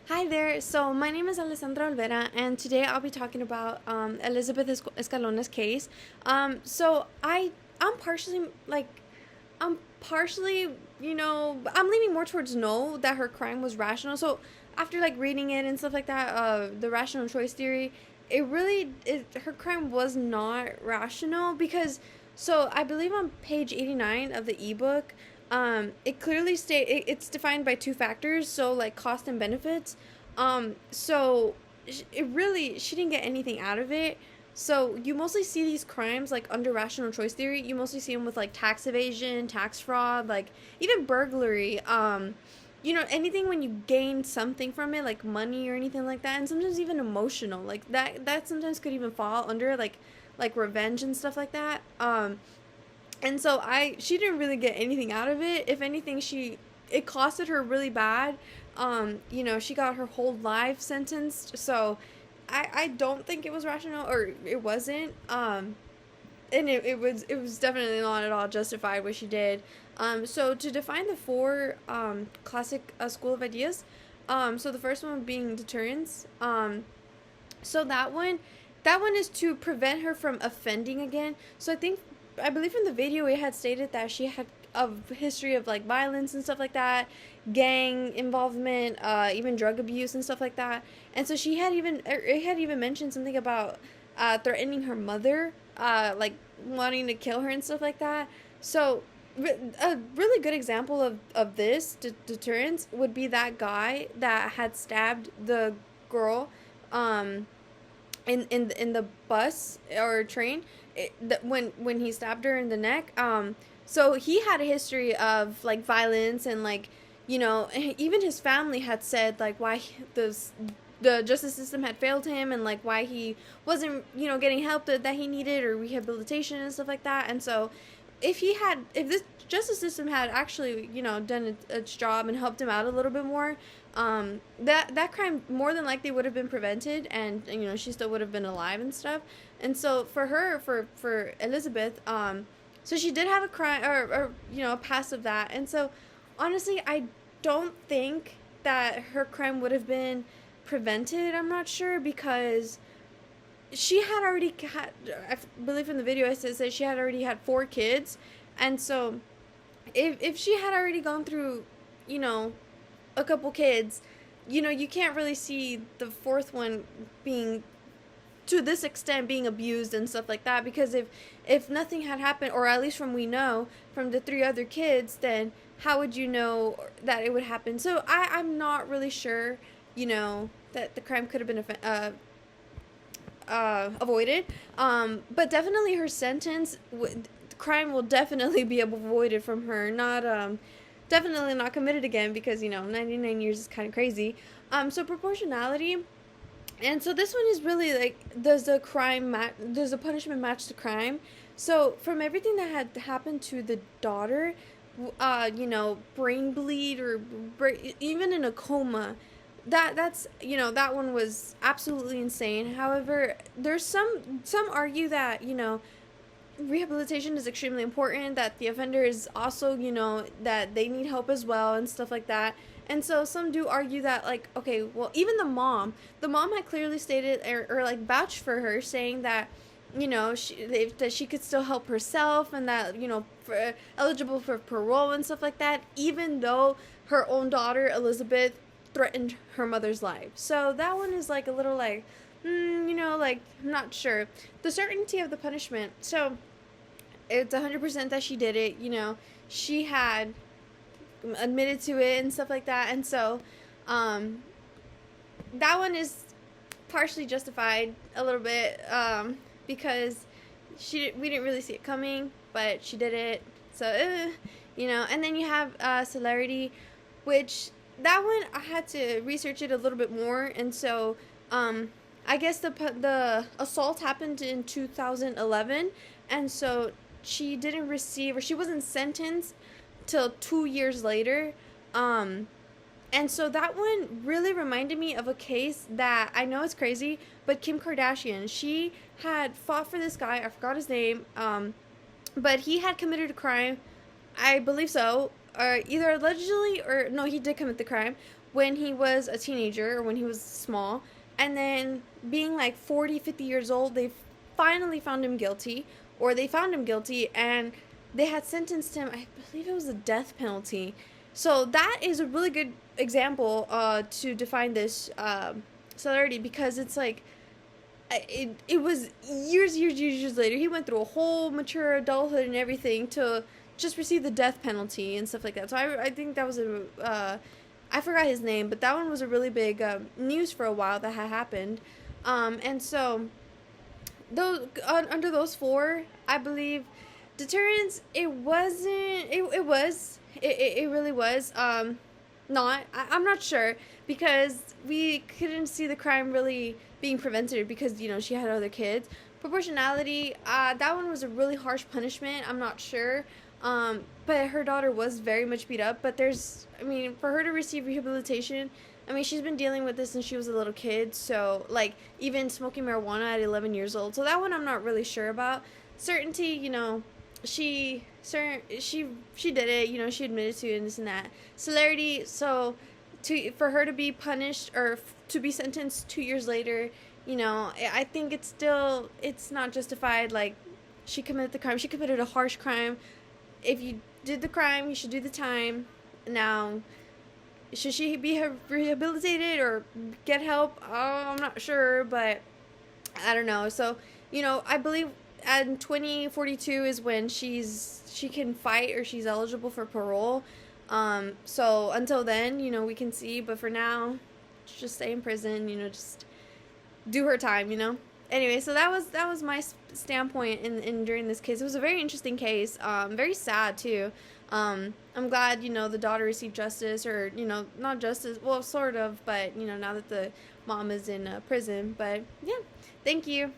Hi there. So my name is Alessandra Olvera, and today I'll be talking about Elizabeth Escalona's case. I'm partially I'm partially, I'm leaning more towards no, that her crime was rational. So after reading it and stuff like that, the rational choice theory, her crime was not rational because, so I believe on page 89 of the ebook, it clearly it's defined by two factors, so like cost and benefits. So she didn't get anything out of it. So you mostly see these crimes like under rational choice theory. You mostly see them with like tax evasion, tax fraud, like even burglary. Anything when you gain something from it, like money or anything like that, and sometimes even emotional, like that sometimes could even fall under like revenge and stuff like that. And so she didn't really get anything out of it. If anything, it costed her really bad. She got her whole life sentenced. So I don't think it was rational, or it wasn't. And it was definitely not at all justified what she did. So to define the four classic school of ideas, so the first one being deterrence. So that one is to prevent her from offending again. So I believe in the video it had stated that she had a history of like violence and stuff like that, gang involvement, even drug abuse and stuff like that. And so it had even mentioned something about threatening her mother, like wanting to kill her and stuff like that. So a really good example of this deterrence would be that guy that had stabbed the girl in the bus or train, when he stabbed her in the neck. So he had a history of like violence, and like, even his family had said like why the justice system had failed him, and like why he wasn't getting help that he needed, or rehabilitation and stuff like that. And so if this justice system had actually done its job and helped him out a little bit more, that crime more than likely would have been prevented, and she still would have been alive and stuff. And so for Elizabeth, so she did have a crime, or a past of that. And so honestly, I don't think that her crime would have been prevented. I'm not sure, because she had already had, I believe in the video it says she had already had 4 kids. And so if she had already gone through a couple kids, you can't really see the fourth one being, to this extent, being abused and stuff like that. Because if nothing had happened, or at least from the 3 other kids, then how would you know that it would happen? So I'm not really sure that the crime could have been avoided. But definitely her sentence, crime will definitely be avoided from her. Not definitely not committed again, because 99 years is kind of crazy. So proportionality. And so this one is really like, does the punishment match the crime? So from everything that had happened to the daughter, brain bleed, or even in a coma, that one was absolutely insane. However, there's some argue that rehabilitation is extremely important, that the offender is also that they need help as well and stuff like that. And so some do argue that, like, okay, well, even the mom had clearly stated, or like vouched for her, saying that that she could still help herself, and that eligible for parole and stuff like that, even though her own daughter Elizabeth threatened her mother's life. So that one is like a little like, like, I'm not sure. The certainty of the punishment. So it's 100% that she did it. She had admitted to it and stuff like that. And so that one is partially justified a little bit, because we didn't really see it coming, but she did it. So and then you have celerity, which, that one I had to research it a little bit more. And so I guess the assault happened in 2011, and so she didn't receive, or she wasn't sentenced till 2 years later. And so that one really reminded me of a case that, I know it's crazy, but Kim Kardashian, she had fought for this guy, I forgot his name, but he had committed a crime, I believe so, or either allegedly, or no, he did commit the crime, when he was a teenager or when he was small, and then being like 40, 50 years old, they finally found him guilty, or they found him guilty, and they had sentenced him, I believe it was a death penalty. So that is a really good example to define this celerity, because it's like it was years later. He went through a whole mature adulthood and everything to just receive the death penalty and stuff like that. So I think that was I forgot his name, but that one was a really big news for a while that had happened. And so those under those four, I believe deterrence. It wasn't. It really was. Not. I'm not sure, because we couldn't see the crime really being prevented because she had other kids. Proportionality. That one was a really harsh punishment. I'm not sure. But her daughter was very much beat up. But for her to receive rehabilitation, she's been dealing with this since she was a little kid. So, like, even smoking marijuana at 11 years old. So that one I'm not really sure about. Certainty, she did it. She admitted to it and this and that. Celerity. So, for her to be punished or to be sentenced 2 years later, I think it's not justified. Like, she committed the crime. She committed a harsh crime. If you did the crime, you should do the time. Now, should she be rehabilitated or get help? Oh, I'm not sure, but I don't know. So, I believe in 2042 is when she can fight, or she's eligible for parole. So until then, we can see. But for now, just stay in prison. Just do her time. Anyway, so that was my standpoint in during this case. It was a very interesting case. Very sad too. I'm glad the daughter received justice, or not justice, well, sort of, but now that the mom is in prison. But yeah, thank you.